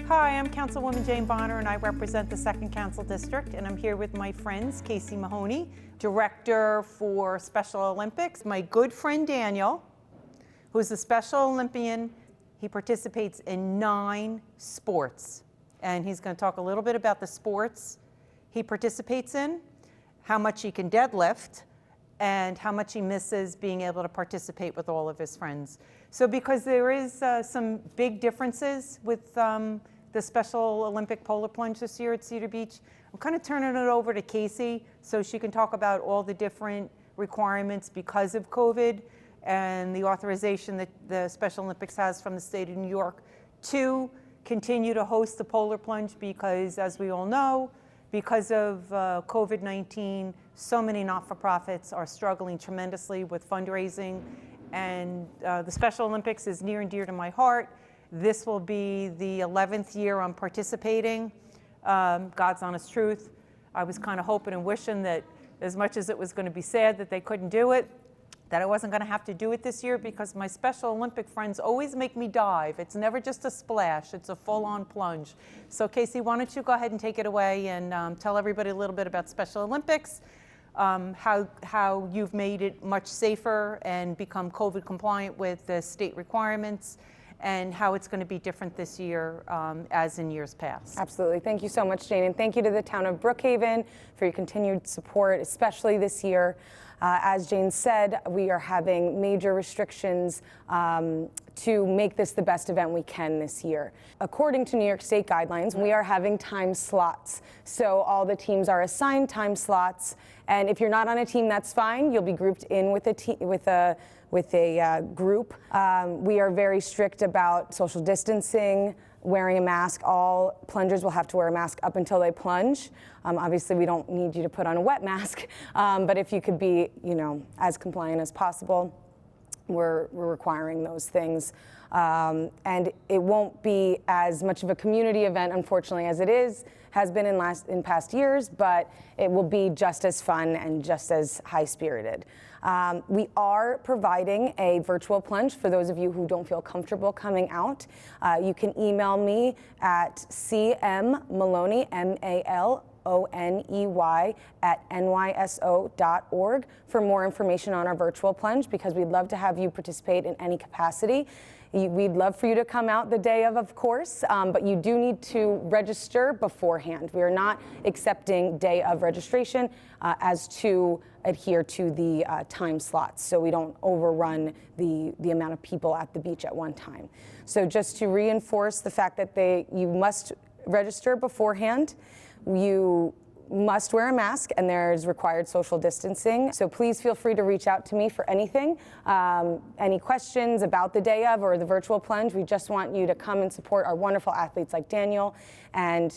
Hi, I'm Councilwoman Jane Bonner, and I represent the 2nd Council District, and I'm here with my friends, Casey Mahoney, Director for Special Olympics, my good friend Daniel, who's a Special Olympian. He participates in 9 sports, and he's going to talk a little bit about the sports he participates in, how much he can deadlift, and how much he misses being able to participate with all of his friends. So because there is some big differences with the Special Olympic polar plunge this year at Cedar Beach, I'm kind of turning it over to Casey so she can talk about all the different requirements because of COVID and the authorization that the Special Olympics has from the state of New York to continue to host the polar plunge because, as we all know, because of COVID-19, so many not-for-profits are struggling tremendously with fundraising, and the Special Olympics is near and dear to my heart. This will be the 11th year I'm participating. God's honest truth. I was kind of hoping and wishing that as much as it was going to be sad that they couldn't do it, that I wasn't going to have to do it this year because my Special Olympic friends always make me dive. It's never just a splash, it's a full-on plunge. So Casey, why don't you go ahead and take it away and tell everybody a little bit about Special Olympics, how you've made it much safer and become COVID compliant with the state requirements, and how it's going to be different this year as in years past. Absolutely. Thank you so much, Jane. And thank you to the town of Brookhaven for your continued support, especially this year. As Jane said, we are having major restrictions to make this the best event we can this year. According to New York State guidelines, we are having time slots. So all the teams are assigned time slots. And if you're not on a team, that's fine. You'll be grouped in with a group. We are very strict about social distancing, wearing a mask. All plungers will have to wear a mask up until they plunge. Obviously, we don't need you to put on a wet mask, but if you could be, as compliant as possible, we're requiring those things. And it won't be as much of a community event, unfortunately, as it has been in past years, but it will be just as fun and just as high-spirited. We are providing a virtual plunge for those of you who don't feel comfortable coming out. You can email me at cmmaloney, MALONEY, @nyso.org for more information on our virtual plunge, because we'd love to have you participate in any capacity. We'd love for you to come out the day of course, but you do need to register beforehand. We are not accepting day of registration as to adhere to the time slots, so we don't overrun the amount of people at the beach at one time. So just to reinforce the fact that you must register beforehand, you must wear a mask, and there's required social distancing. So please feel free to reach out to me for anything, any questions about the day of or the virtual plunge. We just want you to come and support our wonderful athletes like Daniel and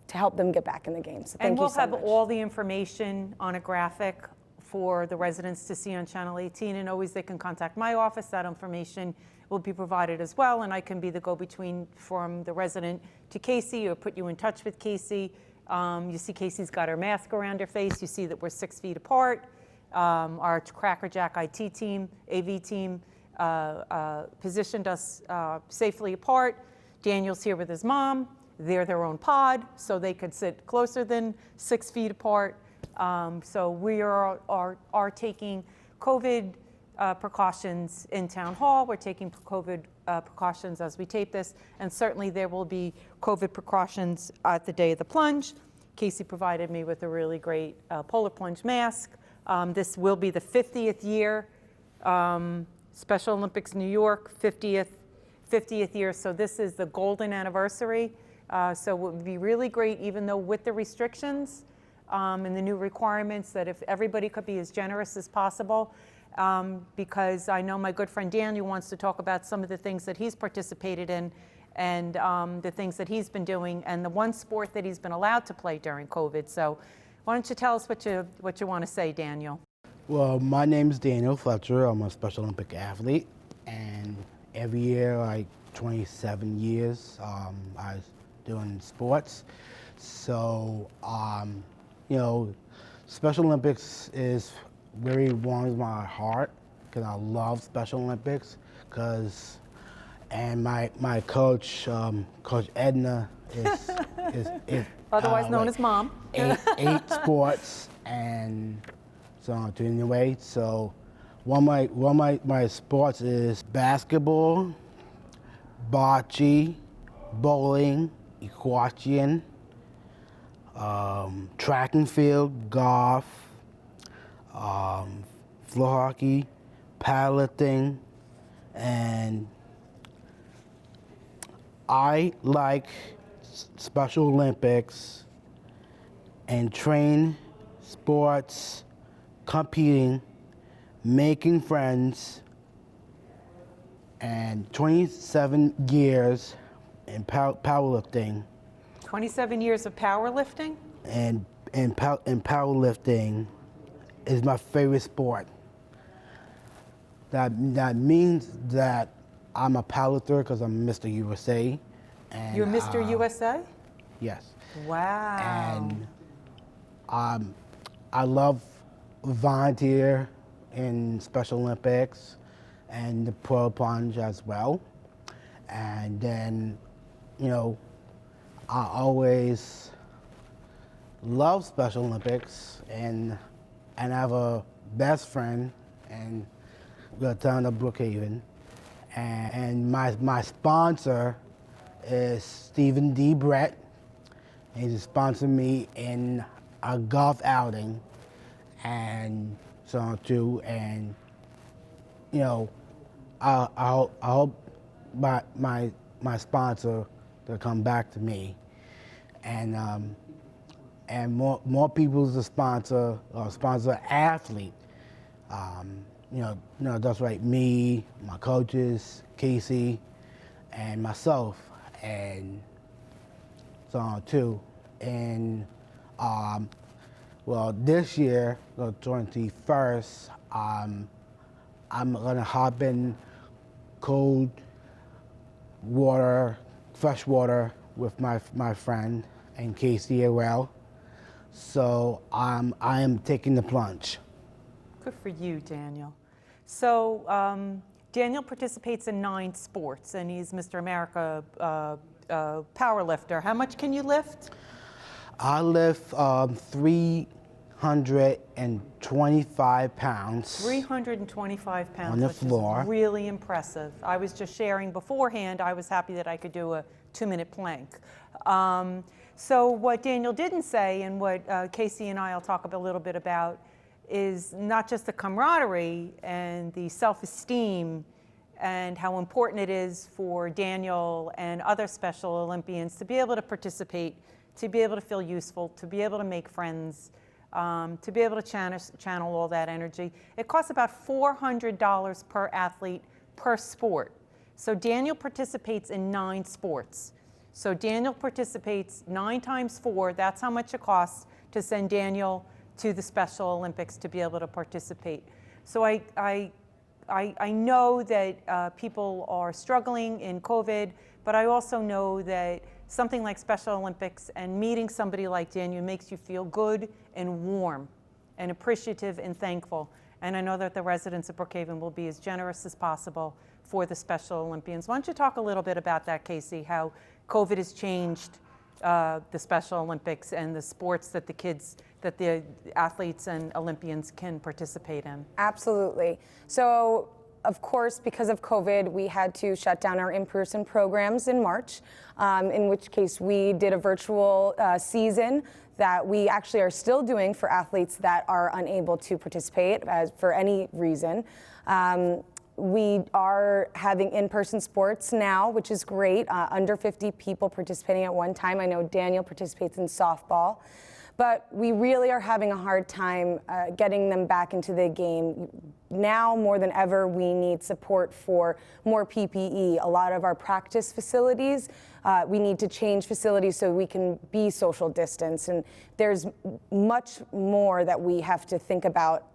to help them get back in the game. So thank you so much. And we'll have all the information on a graphic for the residents to see on Channel 18, and always they can contact my office. That information will be provided as well, and I can be the go-between from the resident to Casey or put you in touch with Casey. You see Casey's got her mask around her face. You see that we're 6 feet apart. Our Cracker Jack IT team, AV team, positioned us safely apart. Daniel's here with his mom. They're their own pod, so they could sit closer than 6 feet apart. So we are taking COVID precautions in Town Hall. We're taking COVID precautions as we tape this, and certainly there will be COVID precautions at the day of the plunge. Casey provided me with a really great polar plunge mask. This will be the 50th year, Special Olympics New York, 50th year, so this is the golden anniversary. So it would be really great, even though with the restrictions and the new requirements, that if everybody could be as generous as possible, because I know my good friend Daniel wants to talk about some of the things that he's participated in and the things that he's been doing and the one sport that he's been allowed to play during COVID. So why don't you tell us what you want to say, Daniel? Well, my name is Daniel Fletcher. I'm a Special Olympic athlete, and every year, like 27 years, I was doing sports. So, Special Olympics is very warms my heart because I love Special Olympics, because And my coach, Coach Edna, is Otherwise known like as Mom. eight sports and so on to anyway. So one of my sports is basketball, bocce, bowling, equestrian, track and field, golf, floor hockey, powerlifting, and I like Special Olympics and train sports, competing, making friends, and 27 years in powerlifting. 27 years of powerlifting? And powerlifting is my favorite sport. That means that I'm a powerlifter because I'm Mr. USA. And, You're Mr. USA? Yes. Wow. And I love volunteer in Special Olympics and the Pro Plunge as well. And then, you know, I always love Special Olympics, and I have a best friend in the town of Brookhaven. And my sponsor is Stephen D. Brett. He's sponsored me in a golf outing and so on too. And you know, I hope my sponsor to come back to me, and more people to sponsor athlete. You know, that's right. Me, my coaches, Casey, and myself, and so on too. And well, this year, the 21st, I'm gonna hop in cold water, fresh water with my friend and Casey as well. So I am taking the plunge. Good for you, Daniel. So Daniel participates in 9 sports, and he's Mr. America powerlifter. How much can you lift? I lift 325 pounds. 325 pounds, On the which floor. is really impressive. I was just sharing beforehand, I was happy that I could do a 2-minute plank. So what Daniel didn't say, and what Casey and I will talk a little bit about, is not just the camaraderie and the self-esteem and how important it is for Daniel and other Special Olympians to be able to participate, to be able to feel useful, to be able to make friends, to be able to channel all that energy. It costs about $400 per athlete per sport. So Daniel participates in 9 sports. So Daniel participates 9 times 4, that's how much it costs to send Daniel to the Special Olympics to be able to participate. So I know that people are struggling in COVID, but I also know that something like Special Olympics and meeting somebody like Daniel makes you feel good and warm and appreciative and thankful. And I know that the residents of Brookhaven will be as generous as possible for the Special Olympians. Why don't you talk a little bit about that, Casey, how COVID has changed the Special Olympics and the sports that the athletes and Olympians can participate in? Absolutely. So, of course, because of COVID, we had to shut down our in-person programs in March, in which case we did a virtual season that we actually are still doing for athletes that are unable to participate for any reason. We are having in-person sports now, which is great. Under 50 people participating at one time. I know Daniel participates in softball. But we really are having a hard time getting them back into the game. Now more than ever, we need support for more PPE. A lot of our practice facilities, we need to change facilities so we can be social distance. And there's much more that we have to think about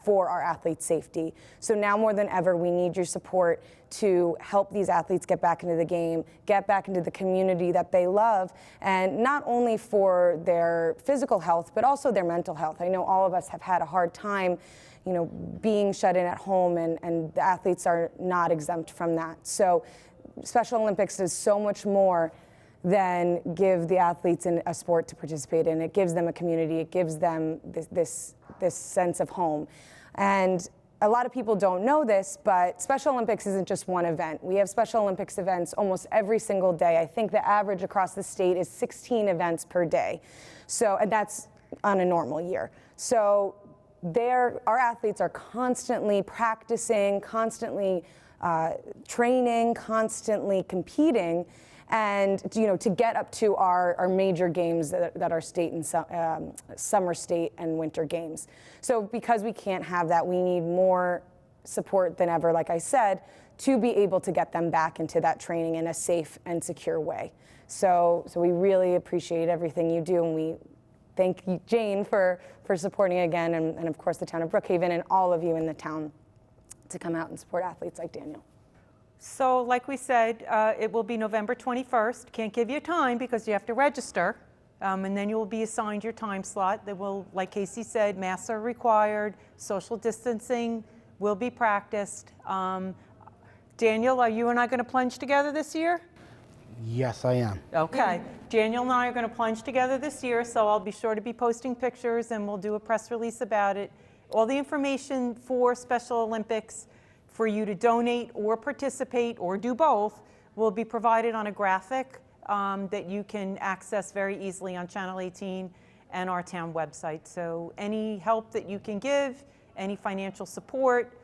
for our athletes' safety. So now more than ever, we need your support to help these athletes get back into the game, get back into the community that they love, and not only for their physical health, but also their mental health. I know all of us have had a hard time, being shut in at home, and the athletes are not exempt from that. So Special Olympics is so much more than give the athletes a sport to participate in. It gives them a community. It gives them this sense of home. And a lot of people don't know this, but Special Olympics isn't just one event. We have Special Olympics events almost every single day. I think the average across the state is 16 events per day. So, and that's on a normal year. So our athletes are constantly practicing, constantly training, constantly competing, and to get up to our major games that are state and summer state and winter games. So because we can't have that, we need more support than ever, like I said, to be able to get them back into that training in a safe and secure way. So we really appreciate everything you do, and we thank you, Jane, for supporting again, and of course the town of Brookhaven and all of you in the town to come out and support athletes like Daniel. So like we said, it will be November 21st. Can't give you a time because you have to register, and then you will be assigned your time slot. That will, like Casey said, masks are required, social distancing will be practiced. Daniel, are you and I going to plunge together this year? Yes, I am. Okay. Daniel and I are going to plunge together this year, so I'll be sure to be posting pictures and we'll do a press release about it. All the information for Special Olympics for you to donate or participate or do both will be provided on a graphic that you can access very easily on Channel 18 and our town website. So any help that you can give, any financial support,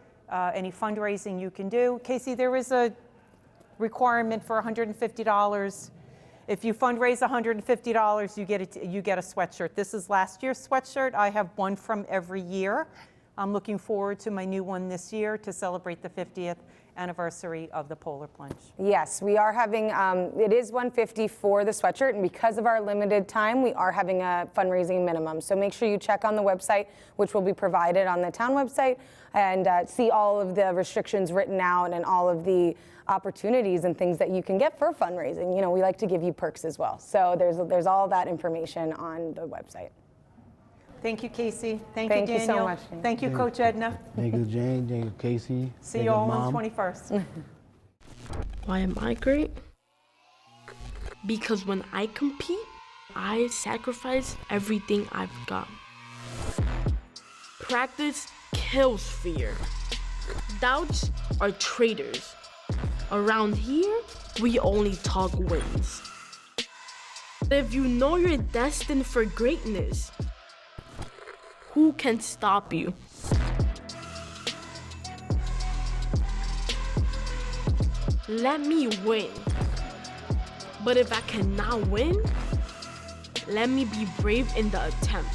any fundraising you can do. Casey, there is a requirement for $150. If you fundraise $150, you get a sweatshirt. This is last year's sweatshirt. I have one from every year. I'm looking forward to my new one this year to celebrate the 50th anniversary of the Polar Plunge. Yes, we are having, it is $150 for the sweatshirt, and because of our limited time, we are having a fundraising minimum. So make sure you check on the website, which will be provided on the town website, and see all of the restrictions written out and all of the opportunities and things that you can get for fundraising. We like to give you perks as well. So there's all that information on the website. Thank you, Casey. Thank Thank you, you Daniel. so much. Thank you, Coach Edna. Thank you, Jane. Thank you, Casey. See Thank you all Mom. on the 21st. Why am I great? Because when I compete, I sacrifice everything I've got. Practice kills fear. Doubts are traitors. Around here, we only talk wins. If you know you're destined for greatness, who can stop you? Let me win. But if I cannot win, let me be brave in the attempt.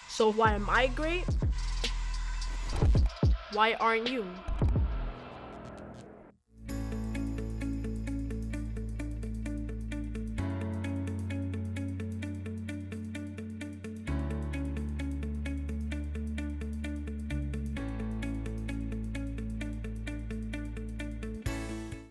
So why am I great? Why aren't you?